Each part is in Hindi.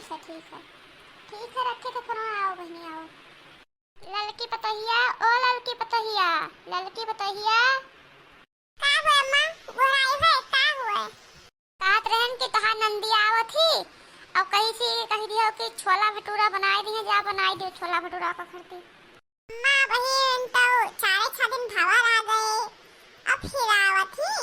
ठीक है ठीक है ठीक है, रखे थे फोन। आओ बहनी आओ। ललकी पतोहिया, ओ ललकी पतोहिया, ललकी पतोहिया। का हुआ अम्मा? गोराई है का हुआ? कहत रहन कि तहार नंदी आवत थी और कही दियो कि छोला भटूरा बनाई दी है, जा बनाई दे छोला भटूरा का खरती। अम्मा बहन तो 4-6 दिन भवर आ गए, अब फिर आवत थी।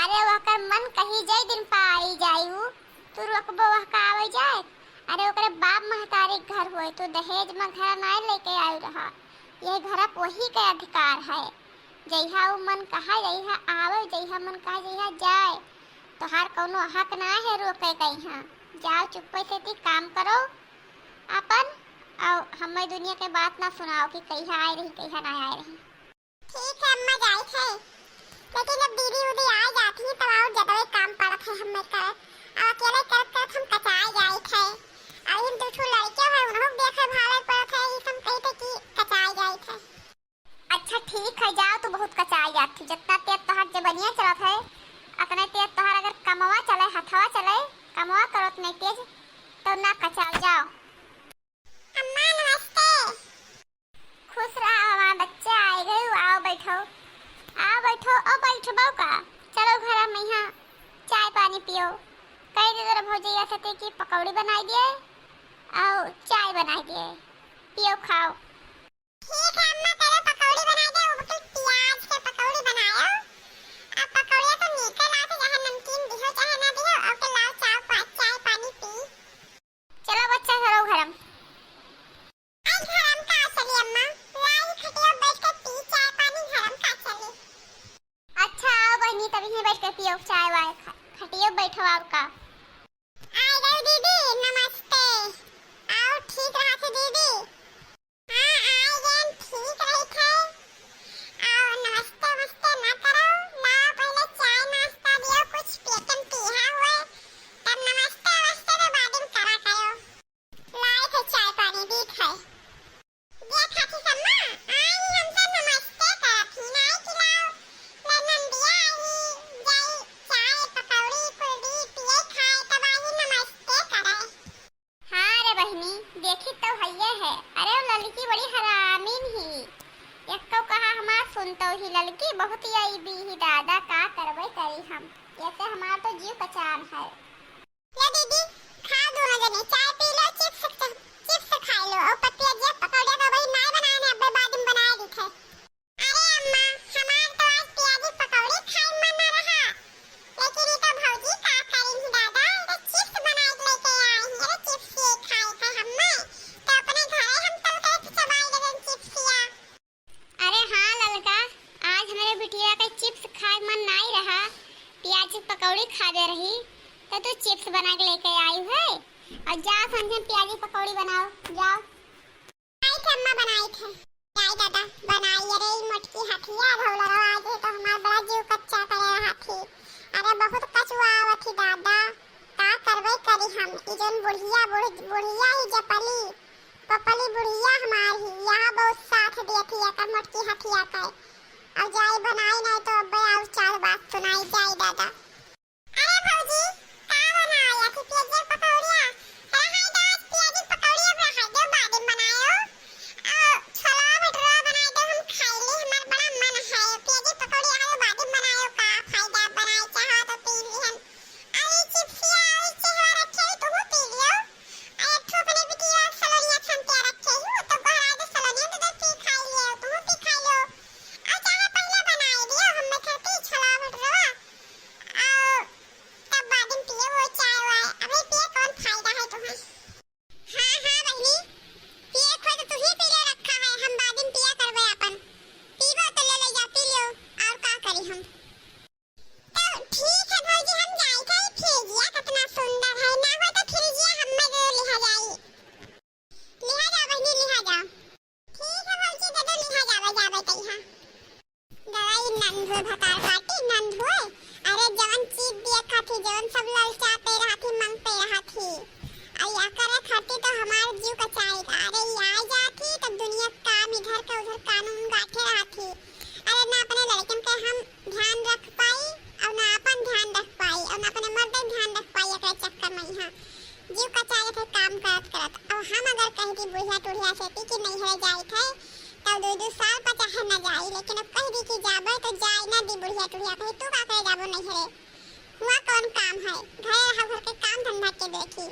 अरे वकर मन कही जाई दिन पाई जायू, तू रुकबो वह का आवे जाए। अरे ओकरे बाप महतारी घर होए तो दहेज में घर ना लेके आई रहा। ये घर वही के अधिकार है। जइहा उ मन कहा जइहा आवे, जइहा मन कहा जइहा जाए। तोहार कोनो हक ना है रोके कहिहा। जाओ चुप्पे से ती काम करो अपन, और हमें दुनिया के बात ना सुनाओ कि कहिया आई रही कहिया ना आई रही। ठीक है अम्मा जाई थे, लेकिन अब दीदी उदी आ जाती है तब और ज्यादा काम पड़त है हमें कर। अब अकेले कर हम कचाई जाई थे। और इन दूठो लड़के है उन्होंने देखे भाले पड़त है, हम कहते कि कचाई जाई थे। अच्छा ठीक है जाओ, तू बहुत कचाई जाती। जितना तेज तोहार जबनिया चलत है अतने तेज तोहार अगर कमवा चले हथवा चले कमवा करत नहीं तेज तो ना कचाओ। जाओ अम्मा नमस्ते। खुश रहा हमारा बच्चा आए गए। आओ बैठो आओ बैठो। ओ बैठबो का? चलो घर में यहाँ चाय पानी पियो। कह दे जरा भौजैया सते की पकौड़ी बनाई दिए और चाय बनाई दिए, पियो खाओ। ठीक है अम्मा पहले पकौड़ी बनाई दे, वो तो प्याज के पकौड़ी बनायो। अब पकौड़िया तो निकल आते चाहे नमकीन दिहो चाहे ना दिहो, और के लाओ चाय पानी पी। चलो बच्चा करो घरम। आज घरम का चली अम्मा, लाई खटिया बैठ के पी चाय पानी घरम का चली। अच्छा आओ बहनी तभी यहीं बैठ के पियो चाय वाय, खटिया बैठो आपका। आई गई दीदी नमस्ते। आओ ठीक रहा थे दीदी? हाँ आई गए ठीक रही थे। आओ नमस्ते वमस्ते ना करो, लाओ पहले चाय नाश्ता दियो कुछ पेटम पीहा हुए, तब नमस्ते वमस्ते तो बाद में करा करो। लाए थे चाय पानी दी थे। देखा थी सम्मा आई हमसे नमस्ते करती नहीं खिलाओ ले नंदिया आई जाई चाय पकौड़ी कुल्डी पिए खाए तब आई नमस्ते करे। हाँ रे बहनी देखी तो हइये है। अरे लड़की बड़ी हरामीन ही, एक तो कहा हमार सुनतो ही लड़की बहुत ही आई भी ही दादा का करवे करी हम, ये तो हमार तो जीव पहचान है। ले दीदी खा दोनों जने चाय पी लो, चिप्स खा लो और पतिया जी पकौड़े का भाई नहीं बनाने अब्बे बाद में बनाए दी थे। अरे अम्मा हमार तो आज प्याजी पकौड़ी खाए मन ना रहा, लेकिन ये तो भौजी का करेंगी दादा तो चिप्स बना के लेके आई हैं। अरे चिप्स ये खाए थे हमने तो अपने घरे हम तो कैसे चबाई लगे चिप्स या। अरे हाँ ललका आज हमारे बिटिया का चिप्स खाए मन नहीं रहा, प्याजी पकौड़ी खा दे रही तो तू चिप्स बना के लेके आई है। और जाओ समझे प्याजी पकौड़ी बनाओ जाओ। आई थे अम्मा बनाई थे। आई दादा बनाई। अरे मटकी हथिया भौला आज तो हमारा बड़ा जीव कच्चा करे रहा थी। अरे बहुत कचुआ आवत थी दादा का करवे करी हम। इजन बुढ़िया ही जपली पपली बुढ़िया हमारी यहाँ बहुत साथ दी थी का मटकी हथिया का। अब जाई बनाई नहीं तो अब और चार बात सुनाई जाई दादा। अरे भौजी का बनाया थी प्याजी पकौड़िया? अरे हाय दाद प्याजी पकौड़िया रहा दो बाद में बनायो और छोला भटूरा बनाई दो हम खाई ले, हमार बड़ा मन है प्याजी पकौड़ी आयो बाद में बनायो का फायदा बनाई चाहो तो पी लिहन। अरे चिप्सिया और चेहरा रखे तुम पी लियो। अरे ठोपने बिटिया सलोनिया छंटिया रखे हो तो बहरा दे सलोनिया तो पी खाई लियो तुम पी खाई लो। और चाहे पहले बनाई दियो हम खेती छोला भटूरा अब हम अगर कहीं की बुढ़िया टुढ़िया से कि नहीं है जाई थे तब 2-2 साल पचाह न जाई, लेकिन अब कह दी कि जाबे तो जाई ना दी बुढ़िया टुढ़िया कहीं तू का करे जाबो नहीं है हुआ कौन काम है घर रहा घर के काम धंधा के देखी।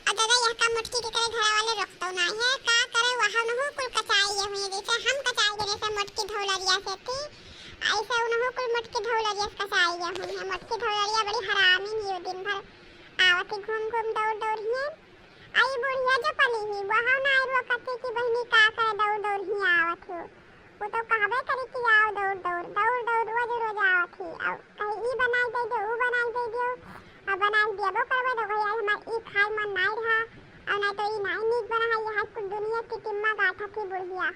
और दादा यह काम मुटकी के करे घर वाले रखतो ना है का करे वहां न कुल कचाई ये हुई जैसे हम कचाई देने से मुटकी धौलरिया से थी ऐसे उन्हों कुल मुटकी धौलरिया से कचाई ये हुई है। मुटकी धौलरिया बड़ी हरामी ही दिन भर आवती घूम घूम दौड़ दौड़ ही आई बुढ़िया जो पली ही वहां ना आई वो कथी की बहनी का करे दौड़ दौड़ ही आवत हो वो तो कहबे करी कि आओ दौड़ दौड़ दौड़ दौड़ रोज रोज आवत ही आओ कहीं ई बनाई दे दो ऊ बनाई दे दियो और बनाई दियो करबे तो भैया हमार ई खाए मन नहीं रहा और नहीं तो ई नहीं नीक बना है यह कुल दुनिया की टिम्मा गाथा थी बुढ़िया।